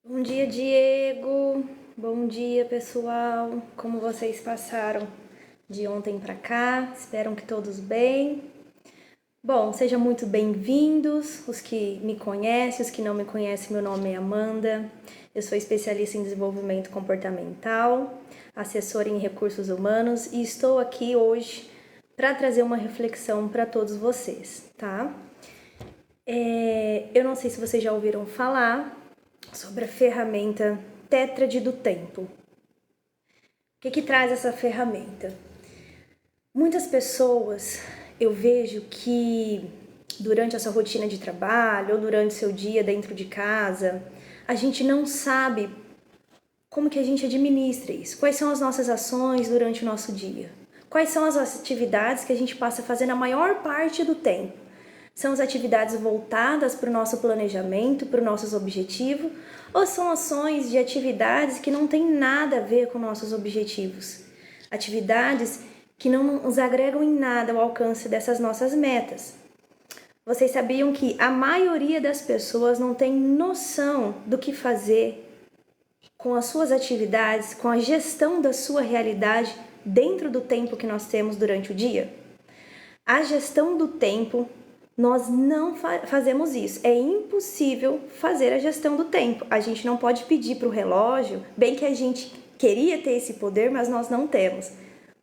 Bom dia, Diego. Bom dia, pessoal. Como vocês passaram de ontem para cá? Espero que todos bem. Bom, sejam muito bem-vindos, os que me conhecem, os que não me conhecem, meu nome é Amanda. Eu sou especialista em desenvolvimento comportamental, assessora em recursos humanos e estou aqui hoje para trazer uma reflexão para todos vocês, tá? Eu não sei se vocês já ouviram falar sobre a ferramenta Tétrade do Tempo. O que traz essa ferramenta? Muitas pessoas, eu vejo que durante essa rotina de trabalho ou durante seu dia dentro de casa, a gente não sabe como que a gente administra isso. Quais são as nossas ações durante o nosso dia? Quais são as atividades que a gente passa a fazer na maior parte do tempo? São as atividades voltadas para o nosso planejamento, para os nossos objetivos, ou são ações de atividades que não têm nada a ver com nossos objetivos? Atividades que não nos agregam em nada ao alcance dessas nossas metas. Vocês sabiam que a maioria das pessoas não tem noção do que fazer com as suas atividades, com a gestão da sua realidade dentro do tempo que nós temos durante o dia? A gestão do tempo, nós não fazemos isso. É impossível fazer a gestão do tempo. A gente não pode pedir para o relógio, bem que a gente queria ter esse poder, mas nós não temos.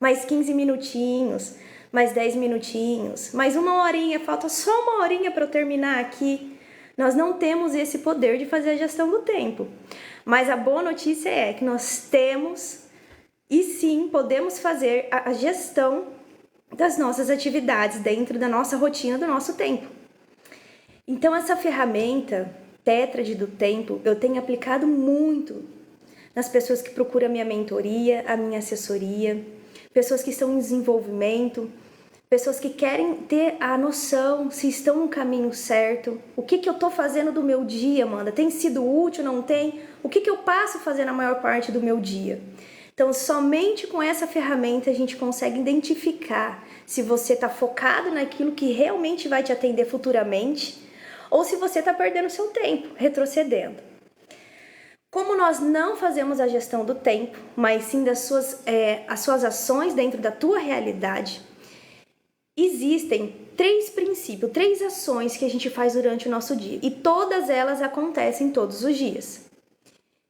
Mais 15 minutinhos, mais 10 minutinhos, mais uma horinha, falta só uma horinha para eu terminar aqui. Nós não temos esse poder de fazer a gestão do tempo. Mas a boa notícia é que nós temos e sim podemos fazer a gestão das nossas atividades dentro da nossa rotina, do nosso tempo. Então essa ferramenta Tétrade do Tempo eu tenho aplicado muito nas pessoas que procuram a minha mentoria, a minha assessoria, pessoas que estão em desenvolvimento, pessoas que querem ter a noção se estão no caminho certo, o que eu estou fazendo do meu dia, Amanda, tem sido útil, não tem? O que eu passo a fazer na maior parte do meu dia? Então, somente com essa ferramenta a gente consegue identificar se você está focado naquilo que realmente vai te atender futuramente ou se você está perdendo seu tempo, retrocedendo. Como nós não fazemos a gestão do tempo, mas sim as suas ações dentro da tua realidade, existem 3 princípios, 3 ações que a gente faz durante o nosso dia e todas elas acontecem todos os dias,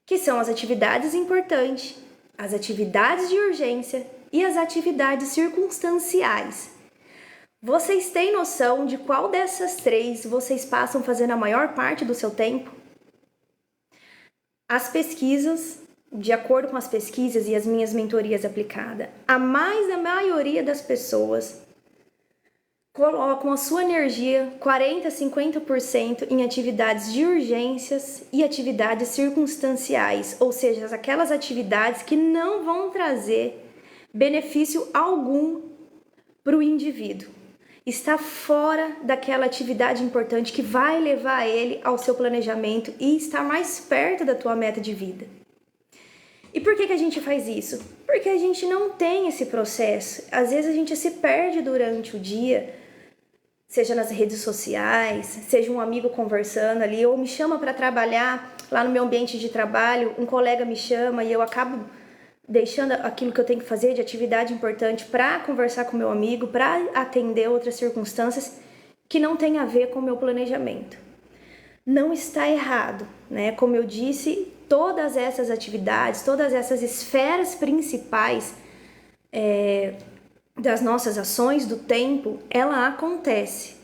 que são as atividades importantes, as atividades de urgência e as atividades circunstanciais. Vocês têm noção de qual dessas três vocês passam fazendo a maior parte do seu tempo? As pesquisas, de acordo com as pesquisas e as minhas mentorias aplicadas, a maioria das pessoas colocam a sua energia 40, 50% em atividades de urgências e atividades circunstanciais, ou seja, aquelas atividades que não vão trazer benefício algum para o indivíduo. Está fora daquela atividade importante que vai levar ele ao seu planejamento e estar mais perto da tua meta de vida. E por que a gente faz isso? Porque a gente não tem esse processo. Às vezes a gente se perde durante o dia, seja nas redes sociais, seja um amigo conversando ali, ou me chama para trabalhar lá no meu ambiente de trabalho, um colega me chama e eu acabo deixando aquilo que eu tenho que fazer de atividade importante para conversar com meu amigo, para atender outras circunstâncias que não tem a ver com o meu planejamento. Não está errado, né? Como eu disse, todas essas atividades, todas essas esferas principais das nossas ações, do tempo, ela acontece.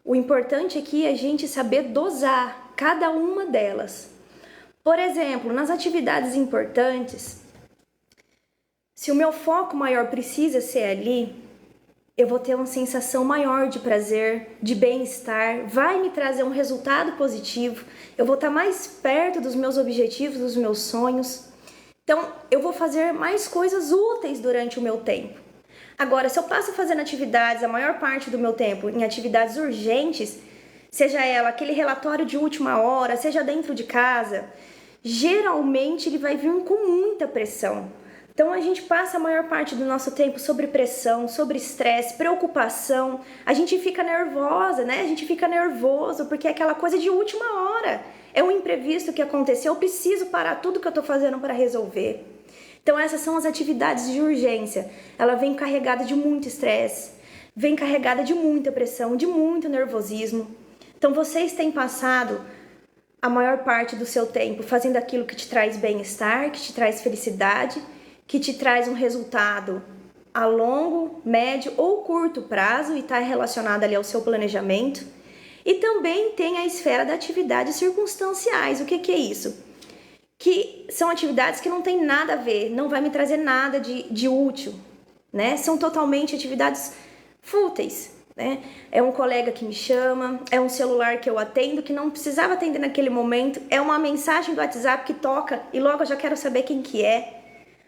O importante aqui é a gente saber dosar cada uma delas. Por exemplo, nas atividades importantes, se o meu foco maior precisa ser ali, eu vou ter uma sensação maior de prazer, de bem-estar, vai me trazer um resultado positivo, eu vou estar mais perto dos meus objetivos, dos meus sonhos. Então, eu vou fazer mais coisas úteis durante o meu tempo. Agora, se eu passo fazendo atividades, a maior parte do meu tempo, em atividades urgentes, seja ela aquele relatório de última hora, seja dentro de casa, geralmente ele vai vir com muita pressão. Então a gente passa a maior parte do nosso tempo sobre pressão, sobre estresse, preocupação, a gente fica nervosa, né? A gente fica nervoso porque é aquela coisa de última hora. É um imprevisto que aconteceu, eu preciso parar tudo que eu tô fazendo para resolver. Então essas são as atividades de urgência. Ela vem carregada de muito estresse, vem carregada de muita pressão, de muito nervosismo. Então vocês têm passado a maior parte do seu tempo fazendo aquilo que te traz bem-estar, que te traz felicidade, que te traz um resultado a longo, médio ou curto prazo e está relacionado ali ao seu planejamento. E também tem a esfera das atividades circunstanciais. O que é isso? Que são atividades que não tem nada a ver, não vai me trazer nada de útil, né? São totalmente atividades fúteis, né? É um colega que me chama, é um celular que eu atendo que não precisava atender naquele momento, é uma mensagem do WhatsApp que toca e logo eu já quero saber quem que é.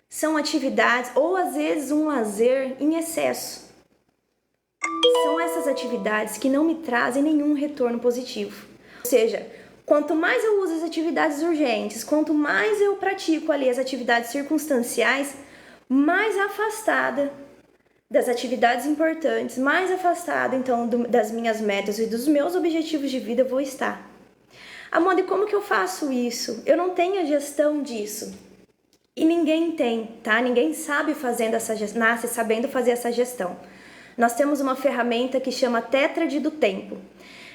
São atividades ou às vezes um lazer em excesso. São essas atividades que não me trazem nenhum retorno positivo. Ou seja, quanto mais eu uso as atividades urgentes, quanto mais eu pratico ali as atividades circunstanciais, mais afastada das atividades importantes, mais afastada então das minhas metas e dos meus objetivos de vida eu vou estar. Amanda, e como que eu faço isso? Eu não tenho a gestão disso. E ninguém tem, tá? Ninguém sabe nasce sabendo fazer essa gestão. Nós temos uma ferramenta que chama Tétrade do Tempo.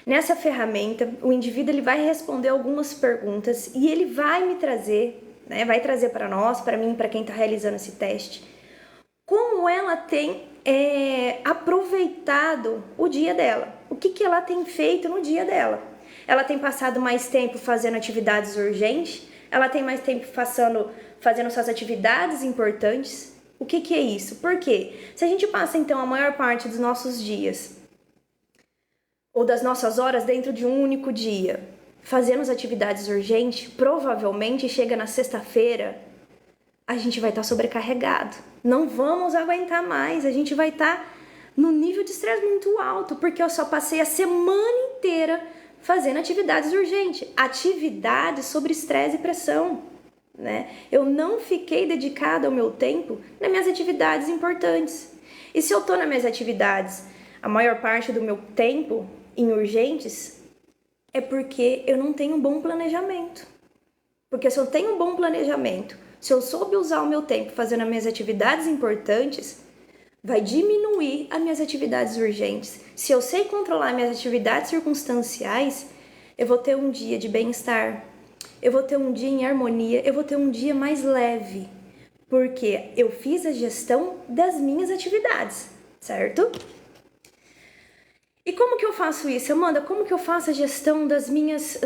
Nessa ferramenta, o indivíduo ele vai responder algumas perguntas e ele vai me trazer, né? Vai trazer para nós, para mim, para quem está realizando esse teste, como ela tem aproveitado o dia dela. O que ela tem feito no dia dela. Ela tem passado mais tempo fazendo atividades urgentes, ela tem mais tempo fazendo suas atividades importantes. O que é isso? Por quê? Se a gente passa, então, a maior parte dos nossos dias ou das nossas horas dentro de um único dia fazendo as atividades urgentes, provavelmente chega na sexta-feira, a gente vai estar sobrecarregado. Não vamos aguentar mais, a gente vai estar no nível de estresse muito alto, porque eu só passei a semana inteira fazendo atividades urgentes, atividades sobre estresse e pressão, né? Eu não fiquei dedicada ao meu tempo nas minhas atividades importantes. E se eu tô nas minhas atividades, a maior parte do meu tempo em urgentes, é porque eu não tenho um bom planejamento. Porque se eu tenho um bom planejamento, se eu soube usar o meu tempo fazendo as minhas atividades importantes, vai diminuir as minhas atividades urgentes. Se eu sei controlar minhas atividades circunstanciais, eu vou ter um dia de bem-estar, eu vou ter um dia em harmonia, eu vou ter um dia mais leve, porque eu fiz a gestão das minhas atividades, certo? E como que eu faço isso, Amanda? Como que eu faço a gestão das minhas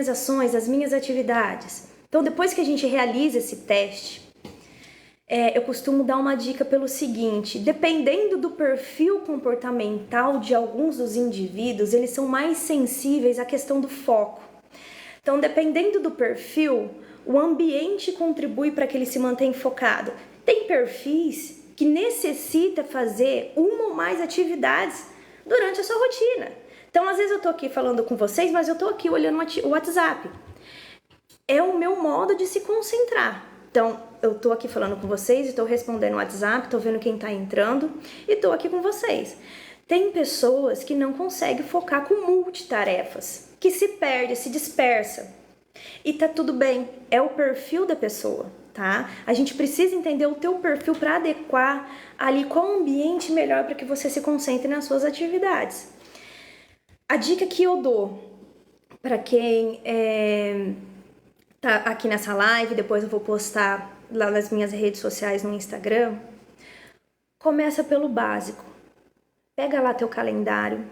ações, das minhas atividades? Então, depois que a gente realiza esse teste, eu costumo dar uma dica pelo seguinte: dependendo do perfil comportamental de alguns dos indivíduos, eles são mais sensíveis à questão do foco. Então, dependendo do perfil, o ambiente contribui para que ele se mantenha focado. Tem perfis que necessita fazer uma ou mais atividades durante a sua rotina. Então, às vezes eu tô aqui falando com vocês, mas eu tô aqui olhando o WhatsApp. É o meu modo de se concentrar. Então, eu tô aqui falando com vocês, estou respondendo o WhatsApp, tô vendo quem tá entrando e tô aqui com vocês. Tem pessoas que não conseguem focar com multitarefas, que se perde, se dispersa. E tá tudo bem, é o perfil da pessoa, tá? A gente precisa entender o teu perfil para adequar ali qual ambiente melhor para que você se concentre nas suas atividades. A dica que eu dou para quem tá aqui nessa live, depois eu vou postar lá nas minhas redes sociais no Instagram, começa pelo básico. Pega lá teu calendário.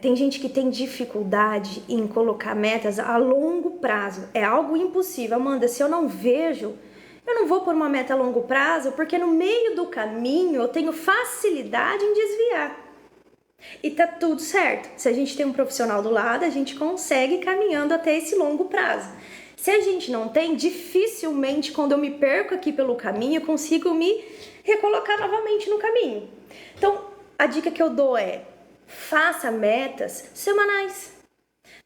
Tem gente que tem dificuldade em colocar metas a longo prazo. É algo impossível. Amanda, se eu não vejo, eu não vou pôr uma meta a longo prazo, porque no meio do caminho eu tenho facilidade em desviar. E tá tudo certo. Se a gente tem um profissional do lado, a gente consegue ir caminhando até esse longo prazo. Se a gente não tem, dificilmente quando eu me perco aqui pelo caminho, eu consigo me recolocar novamente no caminho. Então, a dica que eu dou é: faça metas semanais.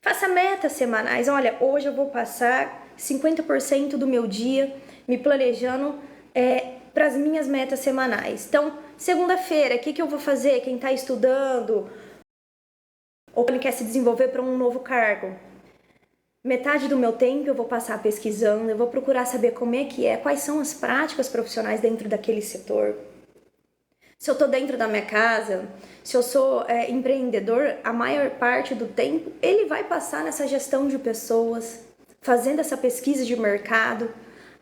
Faça metas semanais. Olha, hoje eu vou passar 50% do meu dia me planejando para as minhas metas semanais. Então, segunda-feira, o que eu vou fazer? Quem está estudando ou quem quer se desenvolver para um novo cargo. Metade do meu tempo eu vou passar pesquisando, eu vou procurar saber como é que é, quais são as práticas profissionais dentro daquele setor. Se eu estou dentro da minha casa, se eu sou empreendedor, a maior parte do tempo ele vai passar nessa gestão de pessoas, fazendo essa pesquisa de mercado,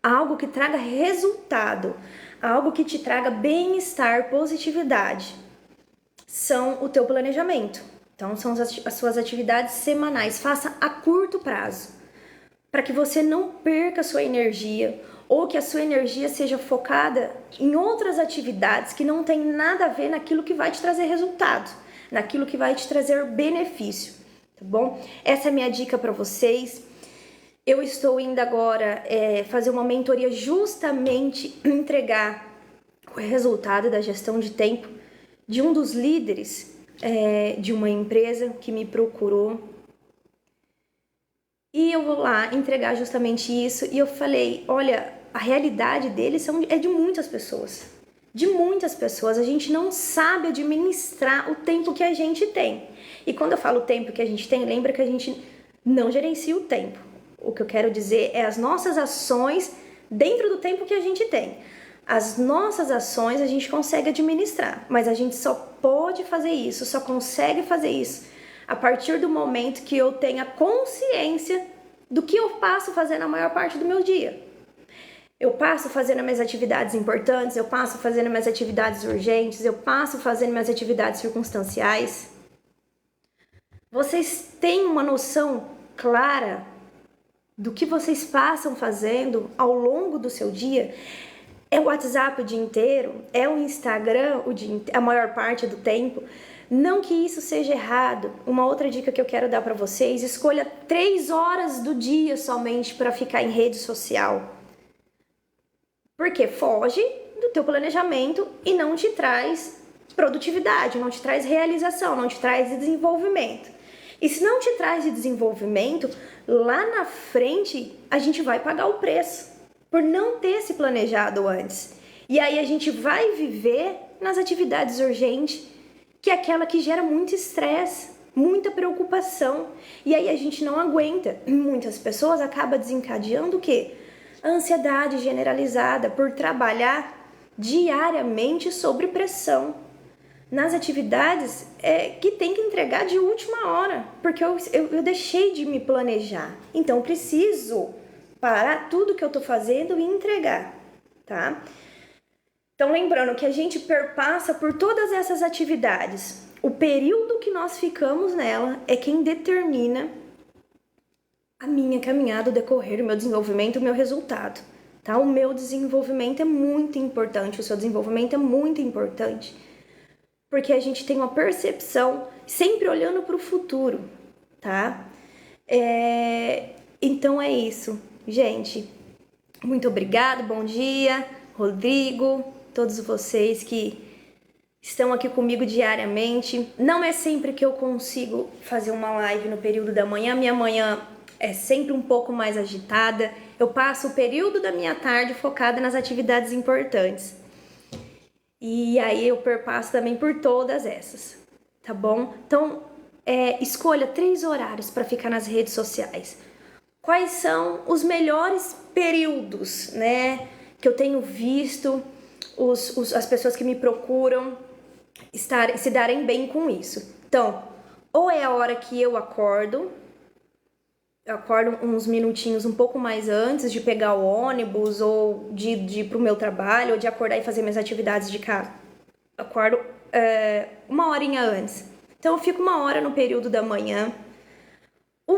algo que traga resultado, algo que te traga bem-estar, positividade. São o teu planejamento. Então, são as suas atividades semanais. Faça a curto prazo, para que você não perca a sua energia ou que a sua energia seja focada em outras atividades que não tem nada a ver naquilo que vai te trazer resultado, naquilo que vai te trazer benefício, tá bom? Essa é a minha dica para vocês. Eu estou indo agora fazer uma mentoria justamente entregar o resultado da gestão de tempo de um dos líderes de uma empresa que me procurou. E eu vou lá entregar justamente isso. E eu falei, olha, a realidade deles é de muitas pessoas. De muitas pessoas. A gente não sabe administrar o tempo que a gente tem. E quando eu falo o tempo que a gente tem, lembra que a gente não gerencia o tempo. O que eu quero dizer é as nossas ações dentro do tempo que a gente tem. As nossas ações a gente consegue administrar, mas a gente só pode fazer isso, só consegue fazer isso a partir do momento que eu tenha consciência do que eu passo fazendo a maior parte do meu dia. Eu passo fazendo minhas atividades importantes, eu passo fazendo minhas atividades urgentes, eu passo fazendo minhas atividades circunstanciais. Vocês têm uma noção clara do que vocês passam fazendo ao longo do seu dia? É o WhatsApp o dia inteiro? É o Instagram a maior parte do tempo? Não que isso seja errado. Uma outra dica que eu quero dar para vocês: escolha 3 horas do dia somente para ficar em rede social. Porque foge do teu planejamento e não te traz produtividade, não te traz realização, não te traz desenvolvimento. E se não te traz desenvolvimento, lá na frente a gente vai pagar o preço por não ter se planejado antes. E aí a gente vai viver nas atividades urgentes, que é aquela que gera muito estresse, muita preocupação. E aí a gente não aguenta. Muitas pessoas acabam desencadeando o quê? A ansiedade generalizada por trabalhar diariamente sob pressão. Nas atividades que tem que entregar de última hora, porque eu deixei de me planejar. Então eu preciso parar tudo que eu tô fazendo e entregar, tá? Então lembrando que a gente perpassa por todas essas atividades. o período que nós ficamos nela é quem determina a minha caminhada, o decorrer, o meu desenvolvimento, o meu resultado, tá? O meu desenvolvimento é muito importante, o seu desenvolvimento é muito importante, porque a gente tem uma percepção sempre olhando para o futuro, tá? Então é isso, gente. Muito obrigada, bom dia, Rodrigo, todos vocês que estão aqui comigo diariamente. Não é sempre que eu consigo fazer uma live no período da manhã. Minha manhã é sempre um pouco mais agitada. Eu passo o período da minha tarde focada nas atividades importantes. E aí eu perpasso também por todas essas, tá bom? Então, escolha 3 horários para ficar nas redes sociais. Quais são os melhores períodos, né, que eu tenho visto as pessoas que me procuram se darem bem com isso? Então, ou é a hora que eu acordo uns minutinhos um pouco mais antes de pegar o ônibus, ou de ir pro meu trabalho, ou de acordar e fazer minhas atividades de casa. Acordo uma horinha antes. Então, eu fico 1 hora no período da manhã, 1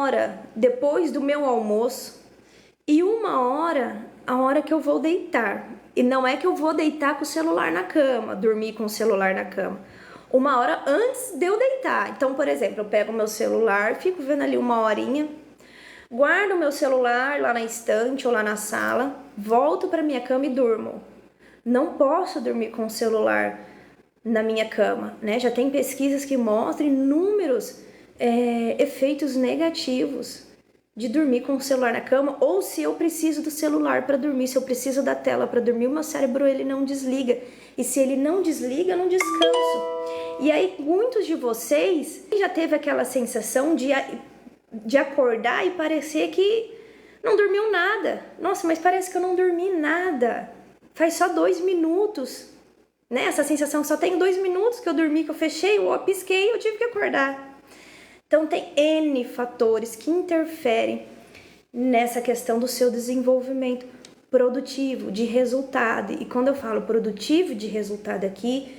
hora depois do meu almoço e 1 hora a hora que eu vou deitar. E não é que eu vou deitar com o celular na cama, dormir com o celular na cama. 1 hora antes de eu deitar. Então, por exemplo, eu pego o meu celular, fico vendo ali 1 horinha, guardo o meu celular lá na estante ou lá na sala, volto para minha cama e durmo. Não posso dormir com o celular na minha cama, né? Já tem pesquisas que mostram inúmeros efeitos negativos de dormir com o celular na cama, ou se eu preciso do celular para dormir, se eu preciso da tela para dormir, o meu cérebro ele não desliga. E se ele não desliga, eu não descanso. E aí, muitos de vocês já teve aquela sensação de acordar e parecer que não dormiu nada. Nossa, mas parece que eu não dormi nada. Faz só 2 minutos. Né? Essa sensação, só tem 2 minutos que eu dormi, que eu fechei, eu pisquei, eu tive que acordar. Então, tem N fatores que interferem nessa questão do seu desenvolvimento produtivo, de resultado. E quando eu falo produtivo de resultado aqui,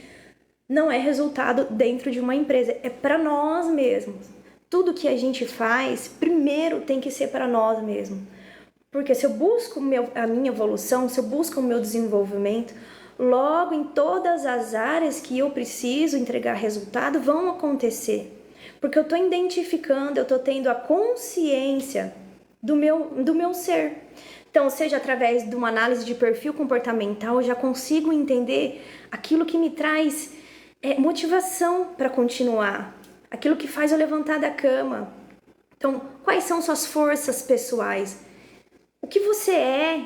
não é resultado dentro de uma empresa, é para nós mesmos. Tudo que a gente faz, primeiro tem que ser para nós mesmos. Porque se eu busco a minha evolução, se eu busco o meu desenvolvimento, logo em todas as áreas que eu preciso entregar resultado vão acontecer. Porque eu estou identificando, eu estou tendo a consciência do meu ser. Então, seja através de uma análise de perfil comportamental, eu já consigo entender aquilo que me traz motivação para continuar, aquilo que faz eu levantar da cama. Então, quais são suas forças pessoais? O que você é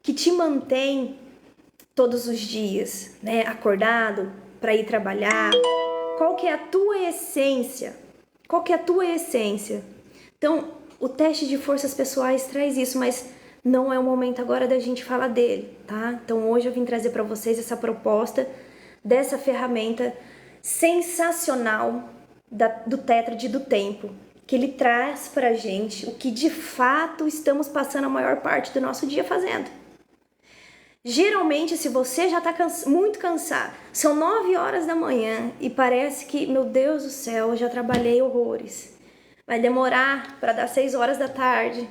que te mantém todos os dias, né, acordado para ir trabalhar? Qual que é a tua essência? Qual que é a tua essência? Então, o teste de forças pessoais traz isso, mas não é o momento agora da gente falar dele, tá? Então, hoje eu vim trazer para vocês essa proposta dessa ferramenta sensacional do Tétrade do Tempo, que ele traz pra gente o que de fato estamos passando a maior parte do nosso dia fazendo. Geralmente, se você já está muito cansado, são 9 horas da manhã e parece que, meu Deus do céu, eu já trabalhei horrores. Vai demorar para dar 6 horas da tarde.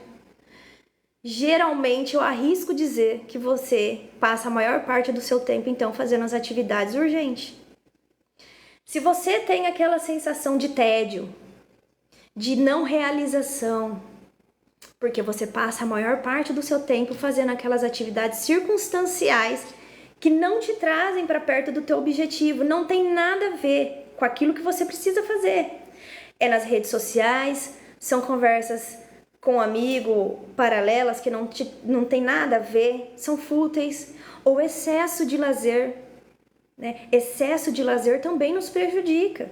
Geralmente, eu arrisco dizer que você passa a maior parte do seu tempo, então, fazendo as atividades urgentes. Se você tem aquela sensação de tédio, de não realização, porque você passa a maior parte do seu tempo fazendo aquelas atividades circunstanciais que não te trazem para perto do teu objetivo, não tem nada a ver com aquilo que você precisa fazer. É nas redes sociais, são conversas com um amigo paralelas que não tem nada a ver, são fúteis, ou excesso de lazer, né? Excesso de lazer também nos prejudica.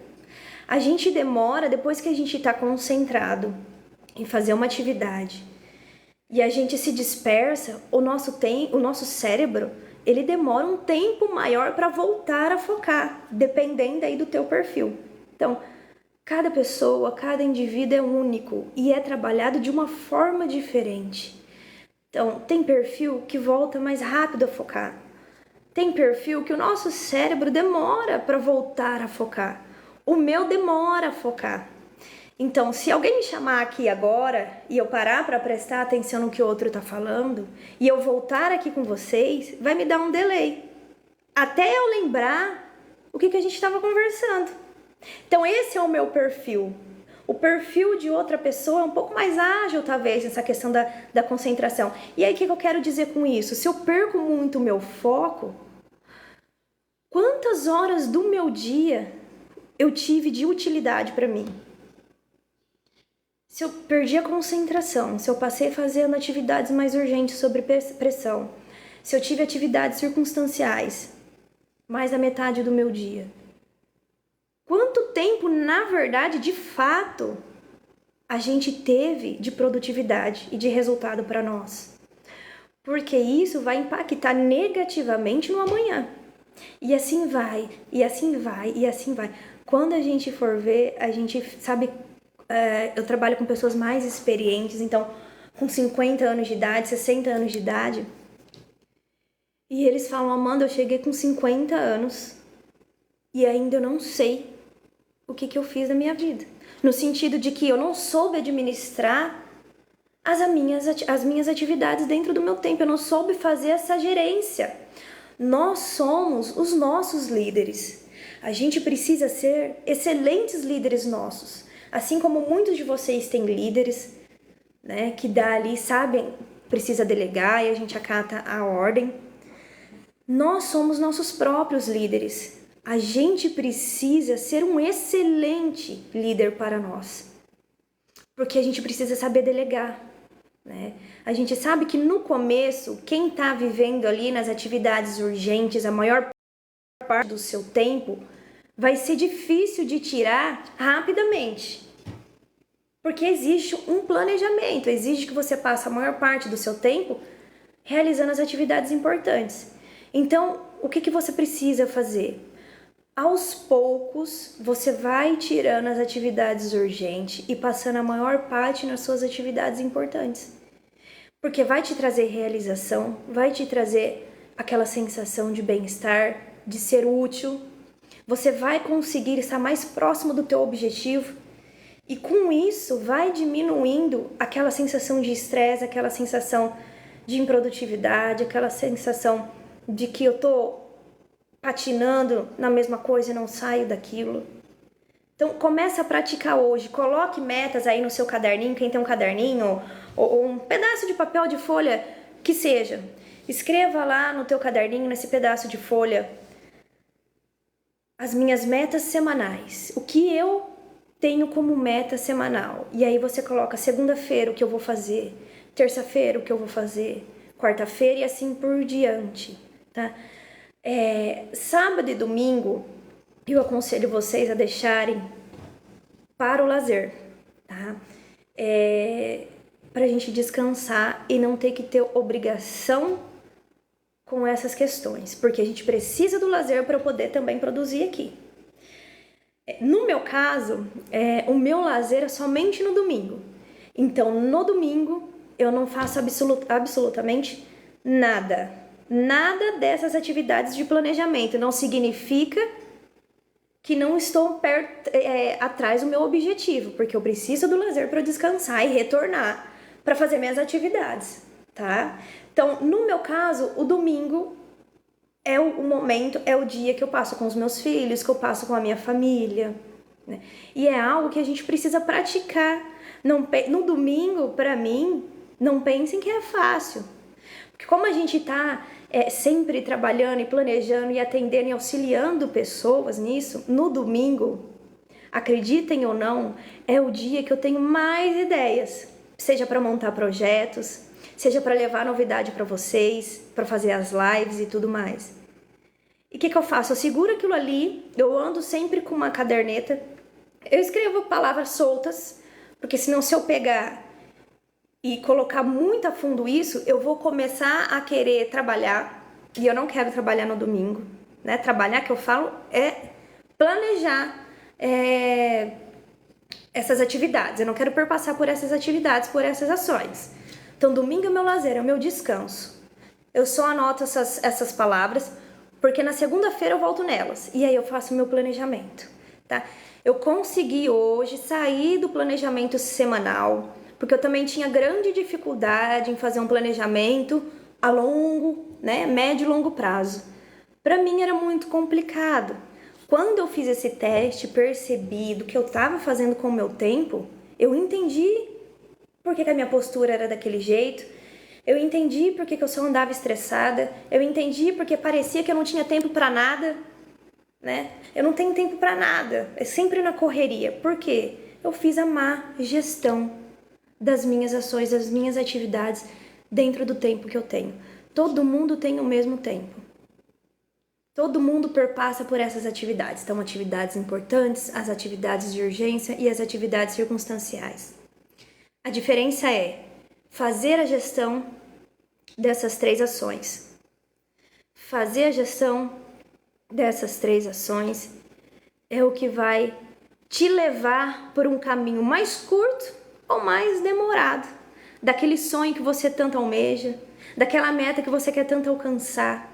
A gente demora, depois que a gente está concentrado em fazer uma atividade e a gente se dispersa, o nosso cérebro, ele demora um tempo maior para voltar a focar, dependendo aí do teu perfil. Então, cada pessoa, cada indivíduo é único e é trabalhado de uma forma diferente. Então, tem perfil que volta mais rápido a focar. Tem perfil que o nosso cérebro demora para voltar a focar. O meu demora a focar. Então, se alguém me chamar aqui agora e eu parar para prestar atenção no que o outro tá falando e eu voltar aqui com vocês, vai me dar um delay. Até eu lembrar o que a gente estava conversando. Então, esse é o meu perfil. O perfil de outra pessoa é um pouco mais ágil, talvez, nessa questão da concentração. E aí, o que eu quero dizer com isso? Se eu perco muito o meu foco, quantas horas do meu dia eu tive de utilidade para mim? Se eu perdi a concentração, se eu passei fazendo atividades mais urgentes sobre pressão, se eu tive atividades circunstanciais, mais da metade do meu dia. Quanto tempo, na verdade, de fato, a gente teve de produtividade e de resultado para nós? Porque isso vai impactar negativamente no amanhã. E assim vai, e assim vai, e assim vai. Quando a gente for ver, a gente sabe... eu trabalho com pessoas mais experientes, então com 50 anos de idade, 60 anos de idade, e eles falam: Amanda, eu cheguei com 50 anos e ainda eu não sei o que eu fiz da minha vida, no sentido de que eu não soube administrar as minhas atividades dentro do meu tempo, eu não soube fazer essa gerência. Nós somos os nossos líderes, a gente precisa ser excelentes líderes nossos. Assim como muitos de vocês têm líderes, né, que dali sabem, precisa delegar e a gente acata a ordem. Nós somos nossos próprios líderes. A gente precisa ser um excelente líder para nós. Porque a gente precisa saber delegar, né? A gente sabe que no começo, quem está vivendo ali nas atividades urgentes, a maior parte do seu tempo, vai ser difícil de tirar rapidamente. Porque existe um planejamento, exige que você passe a maior parte do seu tempo realizando as atividades importantes. Então, o que você precisa fazer? Aos poucos, você vai tirando as atividades urgentes e passando a maior parte nas suas atividades importantes. Porque vai te trazer realização, vai te trazer aquela sensação de bem-estar, de ser útil. Você vai conseguir estar mais próximo do teu objetivo e com isso vai diminuindo aquela sensação de estresse, aquela sensação de improdutividade, aquela sensação de que eu tô patinando na mesma coisa e não saio daquilo. Então começa a praticar hoje, coloque metas aí no seu caderninho, quem tem um caderninho ou um pedaço de papel de folha que seja. Escreva lá no teu caderninho, nesse pedaço de folha, as minhas metas semanais, o que eu tenho como meta semanal. E aí você coloca segunda-feira o que eu vou fazer, terça-feira o que eu vou fazer, quarta-feira e assim por diante, tá? Sábado e domingo eu aconselho vocês a deixarem para o lazer, tá? Pra gente descansar e não ter que ter obrigação com essas questões, porque a gente precisa do lazer para eu poder também produzir aqui. No meu caso, o meu lazer é somente no domingo. Então, no domingo, eu não faço absolutamente nada. Nada dessas atividades de planejamento. Não significa que não estou atrás do meu objetivo, porque eu preciso do lazer para descansar e retornar para fazer minhas atividades, tá? Então, no meu caso, o domingo é o momento, é o dia que eu passo com os meus filhos, que eu passo com a minha família, né? E é algo que a gente precisa praticar. No domingo, para mim, não pensem que é fácil. Porque como a gente tá sempre trabalhando e planejando e atendendo e auxiliando pessoas nisso, no domingo, acreditem ou não, é o dia que eu tenho mais ideias. Seja para montar projetos, seja para levar novidade para vocês, para fazer as lives e tudo mais. E o que eu faço? Eu seguro aquilo ali, eu ando sempre com uma caderneta, eu escrevo palavras soltas, porque senão se eu pegar e colocar muito a fundo isso, eu vou começar a querer trabalhar, e eu não quero trabalhar no domingo, né? Trabalhar, que eu falo, é planejar essas atividades, eu não quero perpassar por essas atividades, por essas ações. Então, domingo é o meu lazer, é o meu descanso. Eu só anoto essas palavras, porque na segunda-feira eu volto nelas, e aí eu faço o meu planejamento, tá? Eu consegui hoje sair do planejamento semanal, porque eu também tinha grande dificuldade em fazer um planejamento a longo, médio e longo prazo. Para mim era muito complicado. Quando eu fiz esse teste, percebi do que eu estava fazendo com o meu tempo, eu entendi por que a minha postura era daquele jeito, eu entendi por que eu só andava estressada, eu entendi porque parecia que eu não tinha tempo para nada, Eu não tenho tempo para nada, é sempre na correria. Por quê? Eu fiz a má gestão das minhas ações, das minhas atividades dentro do tempo que eu tenho. Todo mundo tem o mesmo tempo. Todo mundo perpassa por essas atividades. Então, atividades importantes, as atividades de urgência e as atividades circunstanciais. A diferença é fazer a gestão dessas 3 ações. Fazer a gestão dessas 3 ações é o que vai te levar por um caminho mais curto ou mais demorado, daquele sonho que você tanto almeja, daquela meta que você quer tanto alcançar.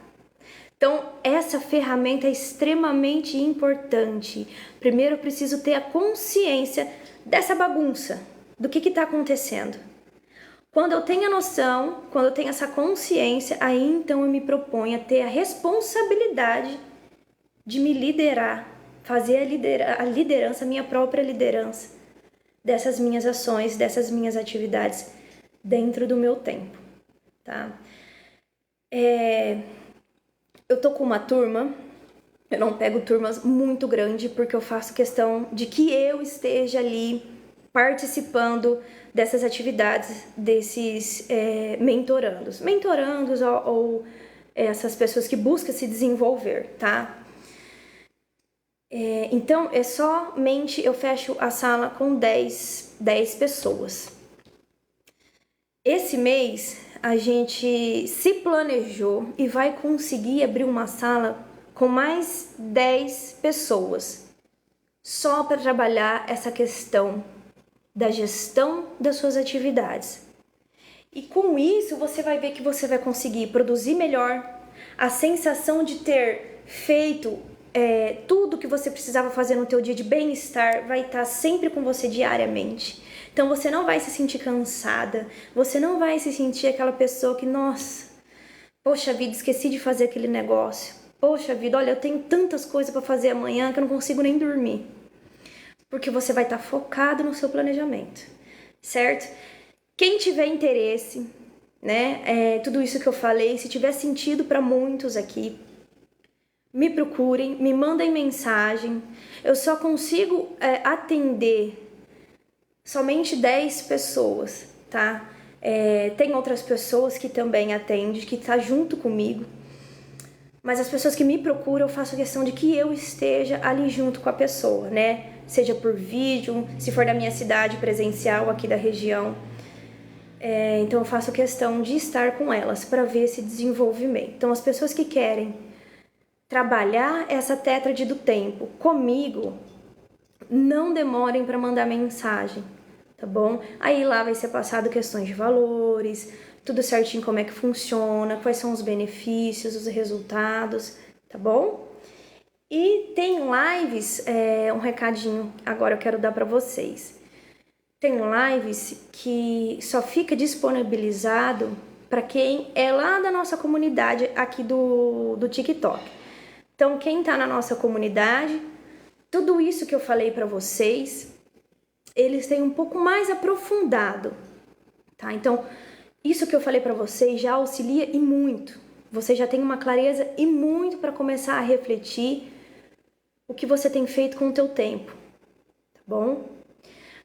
Então, essa ferramenta é extremamente importante. Primeiro, eu preciso ter a consciência dessa bagunça, do que está acontecendo. Quando eu tenho a noção, quando eu tenho essa consciência, aí então eu me proponho a ter a responsabilidade de me liderar, fazer a liderança, a minha própria liderança dessas minhas ações, dessas minhas atividades dentro do meu tempo, tá? Eu tô com uma turma, eu não pego turmas muito grandes porque eu faço questão de que eu esteja ali participando dessas atividades, desses mentorandos ou essas pessoas que buscam se desenvolver, tá? Então, somente eu fecho a sala com 10 pessoas. Esse mês, a gente se planejou e vai conseguir abrir uma sala com mais 10 pessoas, só para trabalhar essa questão da gestão das suas atividades. E com isso, você vai ver que você vai conseguir produzir melhor, a sensação de ter feito tudo que você precisava fazer no teu dia de bem-estar vai estar sempre com você diariamente. Então você não vai se sentir cansada, você não vai se sentir aquela pessoa que, nossa, poxa vida, esqueci de fazer aquele negócio. Poxa vida, olha, eu tenho tantas coisas para fazer amanhã que eu não consigo nem dormir. Porque você vai estar focado no seu planejamento, certo? Quem tiver interesse, tudo isso que eu falei, se tiver sentido para muitos aqui, me procurem, me mandem mensagem. Eu só consigo atender somente 10 pessoas, tá? Tem outras pessoas que também atendem, que tá junto comigo. Mas as pessoas que me procuram, eu faço questão de que eu esteja ali junto com a pessoa, Seja por vídeo, se for da minha cidade, presencial, aqui da região. Então eu faço questão de estar com elas para ver esse desenvolvimento. Então as pessoas que querem trabalhar essa tétrade do tempo comigo, não demorem para mandar mensagem, tá bom? Aí lá vai ser passado questões de valores, tudo certinho, como é que funciona, quais são os benefícios, os resultados, tá bom? E tem lives, um recadinho agora eu quero dar para vocês. Tem lives que só fica disponibilizado para quem é lá da nossa comunidade aqui do TikTok. Então, quem está na nossa comunidade, tudo isso que eu falei para vocês, eles têm um pouco mais aprofundado, tá? Então, isso que eu falei para vocês já auxilia e muito. Você já tem uma clareza e muito para começar a refletir o que você tem feito com o teu tempo, tá bom?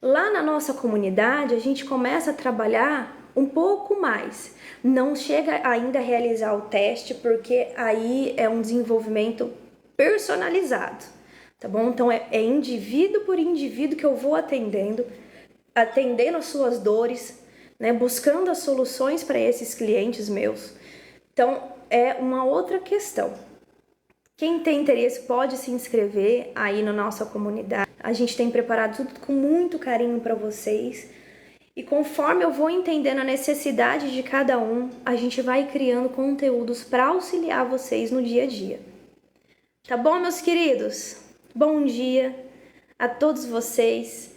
Lá na nossa comunidade, a gente começa a trabalhar um pouco mais. Não chega ainda a realizar o teste, porque aí é um desenvolvimento personalizado, tá bom? Então é indivíduo por indivíduo que eu vou atendendo as suas dores, buscando as soluções para esses clientes meus. Então é uma outra questão. Quem tem interesse pode se inscrever aí na nossa comunidade. A gente tem preparado tudo com muito carinho para vocês. E conforme eu vou entendendo a necessidade de cada um, a gente vai criando conteúdos para auxiliar vocês no dia a dia. Tá bom, meus queridos? Bom dia. a todos vocês.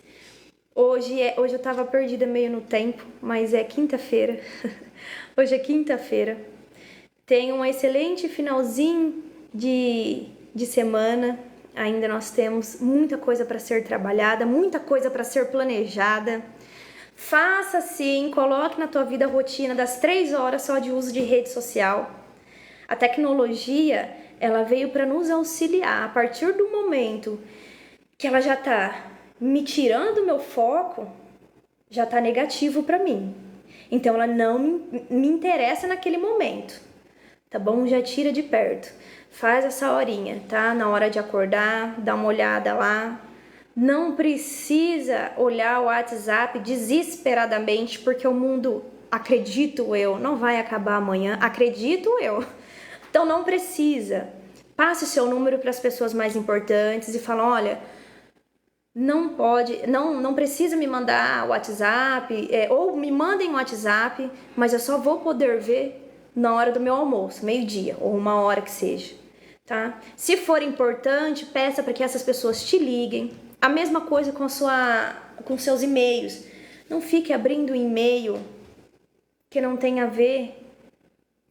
Hoje eu tava perdida meio no tempo, mas é quinta-feira. Hoje é quinta-feira. Tenho um excelente finalzinho de semana. Ainda nós temos muita coisa para ser trabalhada, muita coisa para ser planejada. Faça assim, coloque na tua vida a rotina das 3 horas só de uso de rede social. A tecnologia, ela veio para nos auxiliar. A partir do momento que ela já tá me tirando o meu foco, já tá negativo para mim. Então ela não me interessa naquele momento, tá bom? Já tira de perto. Faz essa horinha, tá? Na hora de acordar, dá uma olhada lá. Não precisa olhar o WhatsApp desesperadamente, porque o mundo, acredito eu, não vai acabar amanhã, acredito eu. Então não precisa. Passe o seu número para as pessoas mais importantes e fala, olha, não precisa me mandar WhatsApp, ou me mandem um WhatsApp, mas eu só vou poder ver na hora do meu almoço, meio-dia, ou 1 hora que seja, tá? Se for importante, peça para que essas pessoas te liguem. A mesma coisa com seus e-mails. Não fique abrindo e-mail que não tem a ver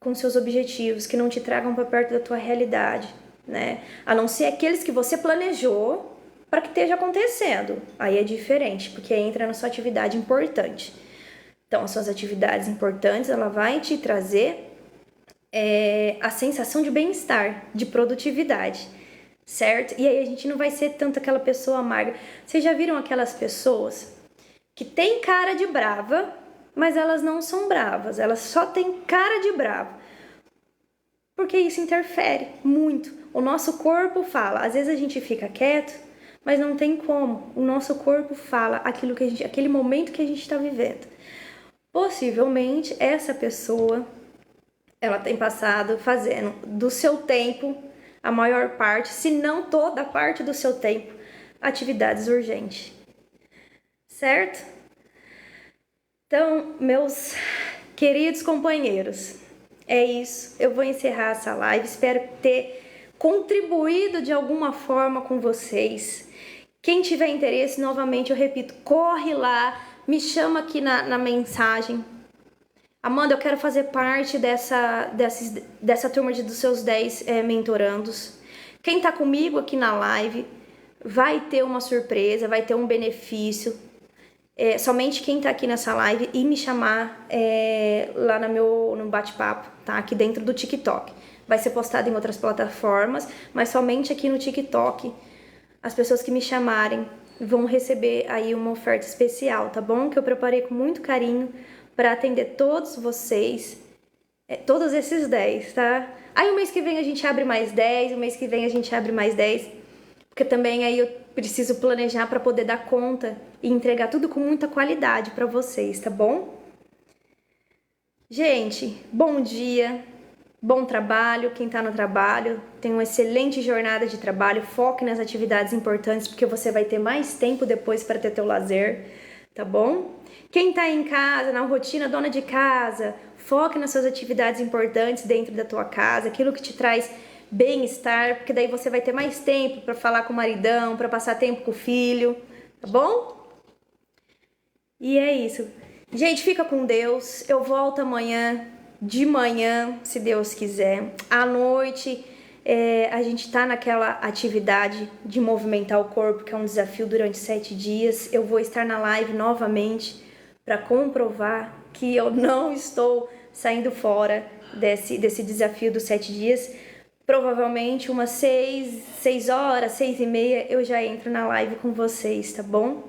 com seus objetivos, que não te tragam para perto da tua realidade, né? A não ser aqueles que você planejou para que esteja acontecendo. Aí é diferente, porque entra na sua atividade importante. Então, as suas atividades importantes, ela vai te trazer a sensação de bem-estar, de produtividade, certo? E aí a gente não vai ser tanto aquela pessoa amarga. Vocês já viram aquelas pessoas que têm cara de brava, mas elas não são bravas, elas só têm cara de brava? Porque isso interfere muito. O nosso corpo fala, às vezes a gente fica quieto, mas não tem como. O nosso corpo fala aquele momento que a gente está vivendo. Possivelmente essa pessoa, ela tem passado fazendo do seu tempo, a maior parte, se não toda a parte do seu tempo, atividades urgentes. Certo? Então, meus queridos companheiros, é isso. Eu vou encerrar essa live. Espero ter contribuído de alguma forma com vocês. Quem tiver interesse, novamente eu repito, corre lá, me chama aqui na mensagem. Amanda, eu quero fazer parte dessa turma dos seus 10 mentorandos. Quem tá comigo aqui na live vai ter uma surpresa, vai ter um benefício. Somente quem tá aqui nessa live e me chamar lá no bate-papo, tá? Aqui dentro do TikTok. Vai ser postado em outras plataformas, mas somente aqui no TikTok. As pessoas que me chamarem vão receber aí uma oferta especial, tá bom? Que eu preparei com muito carinho para atender todos vocês, todos esses 10, tá? Aí o mês que vem a gente abre mais 10, o mês que vem a gente abre mais 10, porque também aí eu preciso planejar para poder dar conta e entregar tudo com muita qualidade para vocês, tá bom? Gente, bom dia, bom trabalho, quem tá no trabalho, tenha uma excelente jornada de trabalho, foque nas atividades importantes, porque você vai ter mais tempo depois para ter teu lazer, tá bom? Quem tá em casa, na rotina, dona de casa, foque nas suas atividades importantes dentro da tua casa, aquilo que te traz bem-estar, porque daí você vai ter mais tempo para falar com o maridão, para passar tempo com o filho, tá bom? E é isso. Gente, fica com Deus. Eu volto amanhã, de manhã, se Deus quiser. À noite, a gente tá naquela atividade de movimentar o corpo, que é um desafio durante 7 dias. Eu vou estar na live novamente para comprovar que eu não estou saindo fora desse desafio dos 7 dias. Provavelmente umas 6 horas, 6h30, eu já entro na live com vocês, tá bom?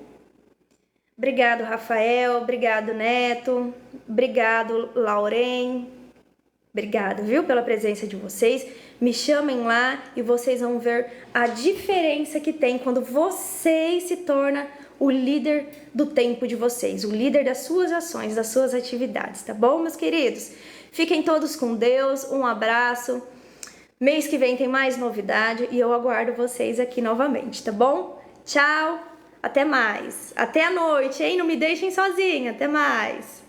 Obrigado, Rafael. Obrigado, Neto. Obrigado, Lauren. Obrigado, viu, pela presença de vocês. Me chamem lá e vocês vão ver a diferença que tem quando vocês se tornam o líder do tempo de vocês, o líder das suas ações, das suas atividades, tá bom, meus queridos? Fiquem todos com Deus. Um abraço. Mês que vem tem mais novidade e eu aguardo vocês aqui novamente, tá bom? Tchau, até mais. Até a noite, hein? Não me deixem sozinha. Até mais.